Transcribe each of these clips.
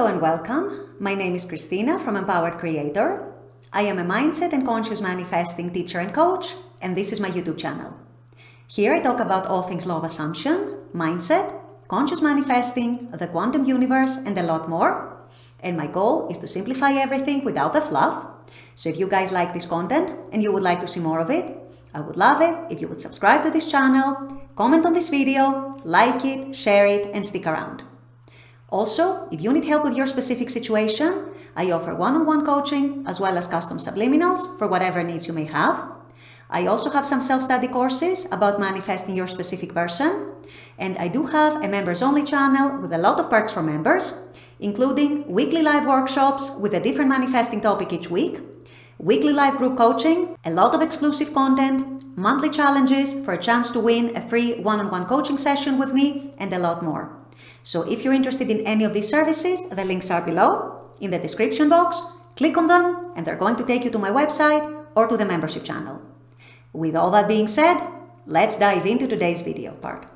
Hello and welcome. My name is Christina from Empowered Creator. I am a mindset and conscious manifesting teacher and coach, and this is my YouTube channel. Here I talk about all things law of assumption, mindset, conscious manifesting, the quantum universe, and a lot more. And my goal is to simplify everything without the fluff. So if you guys like this content and you would like to see more of it, I would love it if you would subscribe to this channel, comment on this video, like it, share it, and stick around. Also, if you need help with your specific situation, I offer one-on-one coaching as well as custom subliminals for whatever needs you may have. I also have some self-study courses about manifesting your specific person. And I do have a members-only channel with a lot of perks for members, including weekly live workshops with a different manifesting topic each week, weekly live group coaching, a lot of exclusive content, monthly challenges for a chance to win a free one-on-one coaching session with me, and a lot more. So if you're interested in any of these services, the links are below in the description box. Click on them and they're going to take you to my website or to the membership channel. With all that being said, let's dive into today's video part.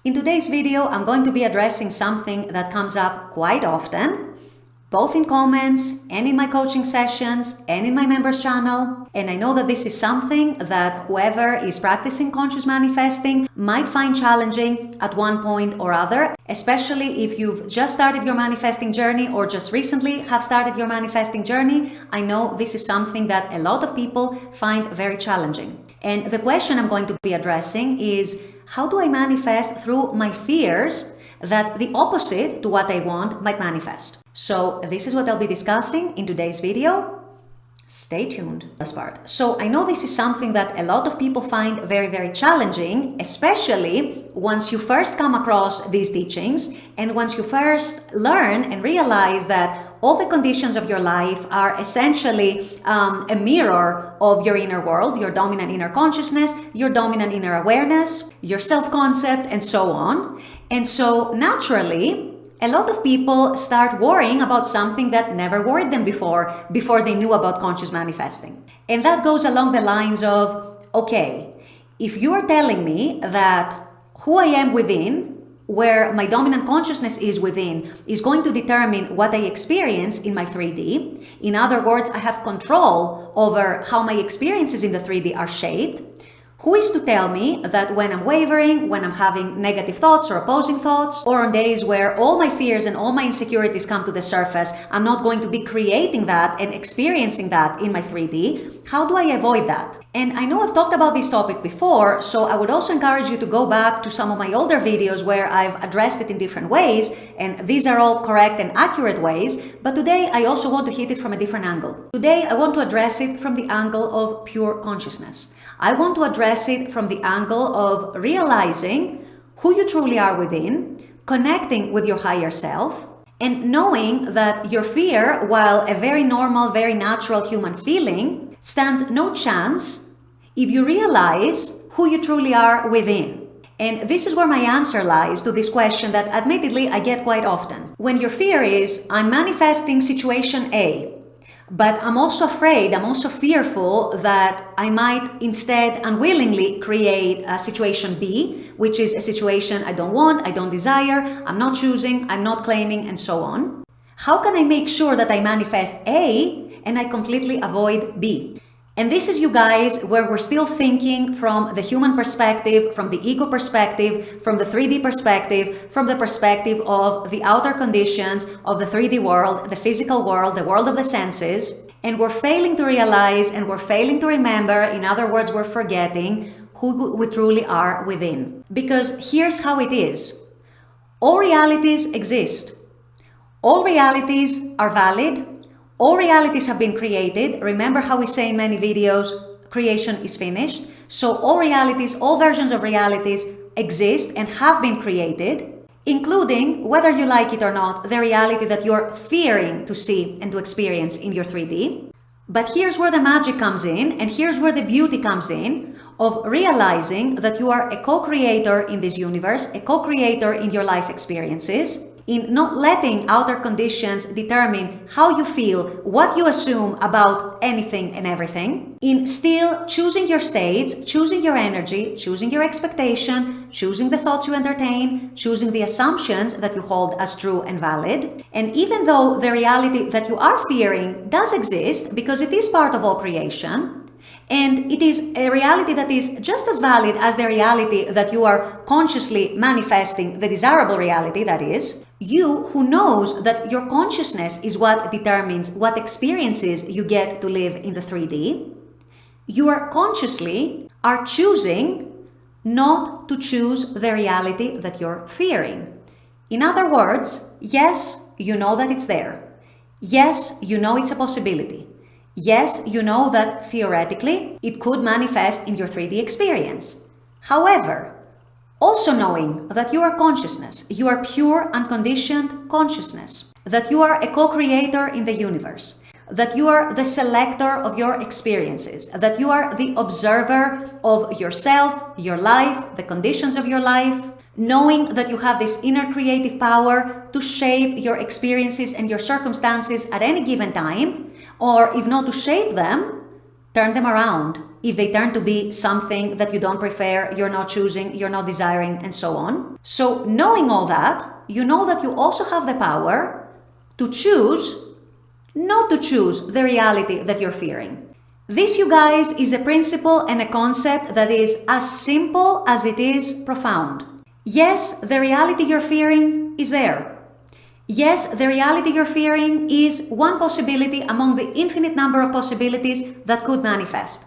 In today's video, I'm going to be addressing something that comes up quite often, both in comments and in my coaching sessions and in my members channel. And I know that this is something that whoever is practicing conscious manifesting might find challenging at one point or other, especially if you've just started your manifesting journey or just recently have started your manifesting journey. I know this is something that a lot of people find very challenging. And the question I'm going to be addressing is, how do I manifest through my fears that the opposite to what I want might manifest? So this is what I'll be discussing in today's video. Stay tuned. This part. So I know this is something that a lot of people find very, very challenging, especially once you first come across these teachings and once you first learn and realize that all the conditions of your life are essentially a mirror of your inner world, your dominant inner consciousness, your dominant inner awareness, your self-concept, and so on. And so naturally, a lot of people start worrying about something that never worried them before they knew about conscious manifesting. And that goes along the lines of, okay, if you are telling me that who I am within, where my dominant consciousness is within, is going to determine what I experience in my 3D. In other words, I have control over how my experiences in the 3D are shaped. Who is to tell me that when I'm wavering, when I'm having negative thoughts or opposing thoughts, or on days where all my fears and all my insecurities come to the surface, I'm not going to be creating that and experiencing that in my 3D? How do I avoid that? And I know I've talked about this topic before, so I would also encourage you to go back to some of my older videos where I've addressed it in different ways, and these are all correct and accurate ways, but today I also want to hit it from a different angle. Today I want to address it from the angle of pure consciousness. I want to address it from the angle of realizing who you truly are within, connecting with your higher self, and knowing that your fear, while a very normal, very natural human feeling, stands no chance if you realize who you truly are within. And this is where my answer lies to this question that admittedly I get quite often. When your fear is, I'm manifesting situation A, but I'm also afraid, I'm also fearful that I might instead unwillingly create a situation B, which is a situation I don't want, I don't desire, I'm not choosing, I'm not claiming, and so on. How can I make sure that I manifest A and I completely avoid B? And this is, you guys, where we're still thinking from the human perspective, from the ego perspective, from the 3D perspective, from the perspective of the outer conditions of the 3D world, the physical world, the world of the senses. And we're failing to realize and we're failing to remember, in other words, we're forgetting who we truly are within. Because here's how it is. All realities exist. All realities are valid. All realities have been created. Remember how we say in many videos, creation is finished. So all realities, all versions of realities exist and have been created, including, whether you like it or not, the reality that you're fearing to see and to experience in your 3D. But here's where the magic comes in, and here's where the beauty comes in of realizing that you are a co-creator in this universe, a co-creator in your life experiences. in not letting outer conditions determine how you feel, what you assume about anything and everything, in still choosing your states, choosing your energy, choosing your expectation, choosing the thoughts you entertain, choosing the assumptions that you hold as true and valid. And even though the reality that you are fearing does exist, because it is part of all creation, and it is a reality that is just as valid as the reality that you are consciously manifesting, the desirable reality that is, you who knows that your consciousness is what determines what experiences you get to live in the 3D, you are consciously are choosing not to choose the reality that you're fearing. In other words, yes, you know that it's there. Yes, you know it's a possibility. Yes, you know that theoretically it could manifest in your 3D experience. However, also knowing that you are consciousness, you are pure, unconditioned consciousness, that you are a co-creator in the universe, that you are the selector of your experiences, that you are the observer of yourself, your life, the conditions of your life, knowing that you have this inner creative power to shape your experiences and your circumstances at any given time, or if not to shape them, turn them around. If they turn to be something that you don't prefer, you're not choosing, you're not desiring, and so on. So knowing all that, you know that you also have the power to choose not to choose the reality that you're fearing. This, you guys, is a principle and a concept that is as simple as it is profound. Yes, the reality you're fearing is there. Yes, the reality you're fearing is one possibility among the infinite number of possibilities that could manifest.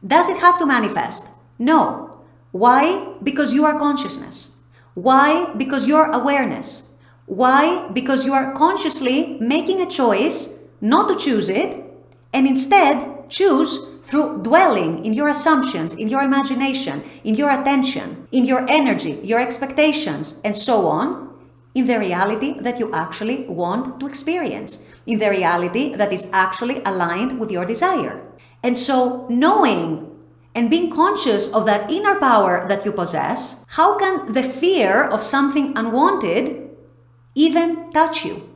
Does it have to manifest? No. Why? Because you are consciousness. Why? Because you're awareness. Why? Because you are consciously making a choice not to choose it, and instead choose through dwelling in your assumptions, in your imagination, in your attention, in your energy, your expectations, and so on, in the reality that you actually want to experience, in the reality that is actually aligned with your desire. And so knowing and being conscious of that inner power that you possess, how can the fear of something unwanted even touch you?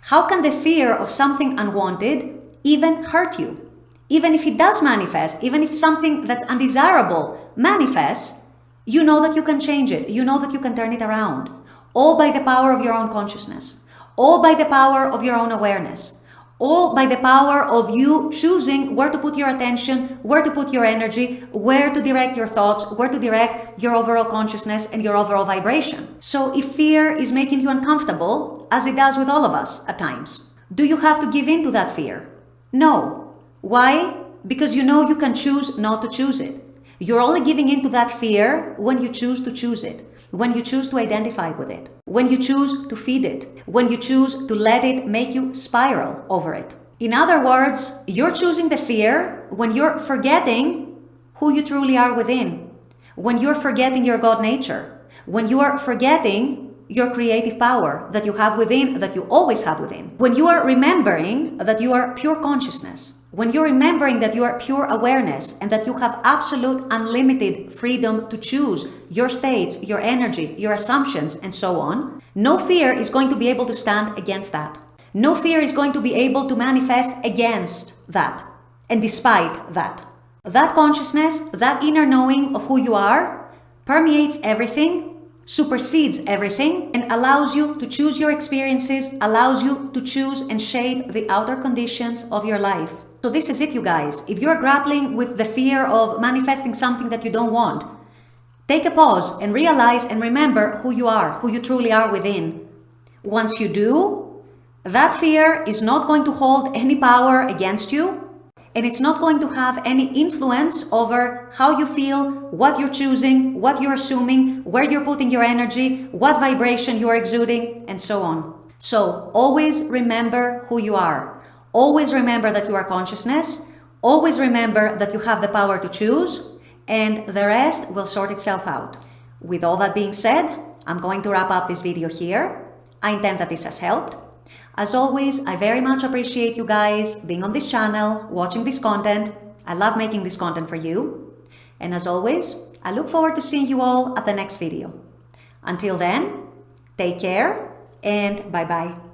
How can the fear of something unwanted even hurt you? Even if it does manifest, even if something that's undesirable manifests, you know that you can change it. You know that you can turn it around. All by the power of your own consciousness. All by the power of your own awareness. All by the power of you choosing where to put your attention, where to put your energy, where to direct your thoughts, where to direct your overall consciousness and your overall vibration. So if fear is making you uncomfortable, as it does with all of us at times, do you have to give in to that fear? No. Why? Because you know you can choose not to choose it. You're only giving in to that fear when you choose to choose it. When you choose to identify with it, when you choose to feed it, when you choose to let it make you spiral over it. In other words, you're choosing the fear when you're forgetting who you truly are within, when you're forgetting your God nature, when you are forgetting your creative power that you have within, that you always have within, when you are remembering that you are pure consciousness, when you're remembering that you are pure awareness and that you have absolute unlimited freedom to choose your states, your energy, your assumptions, and so on, no fear is going to be able to stand against that. No fear is going to be able to manifest against that and despite that. That consciousness, that inner knowing of who you are, permeates everything, supersedes everything, and allows you to choose your experiences, allows you to choose and shape the outer conditions of your life. So this is it, you guys. If you're grappling with the fear of manifesting something that you don't want, take a pause and realize and remember who you are, who you truly are within. Once you do, that fear is not going to hold any power against you, and it's not going to have any influence over how you feel, what you're choosing, what you're assuming, where you're putting your energy, what vibration you are exuding, and so on. So always remember who you are. Always remember that you are consciousness. Always remember that you have the power to choose, and the rest will sort itself out. With all that being said, I'm going to wrap up this video here. I intend that this has helped. As always, I very much appreciate you guys being on this channel, watching this content. I love making this content for you. And as always, I look forward to seeing you all at the next video. Until then, take care and bye-bye.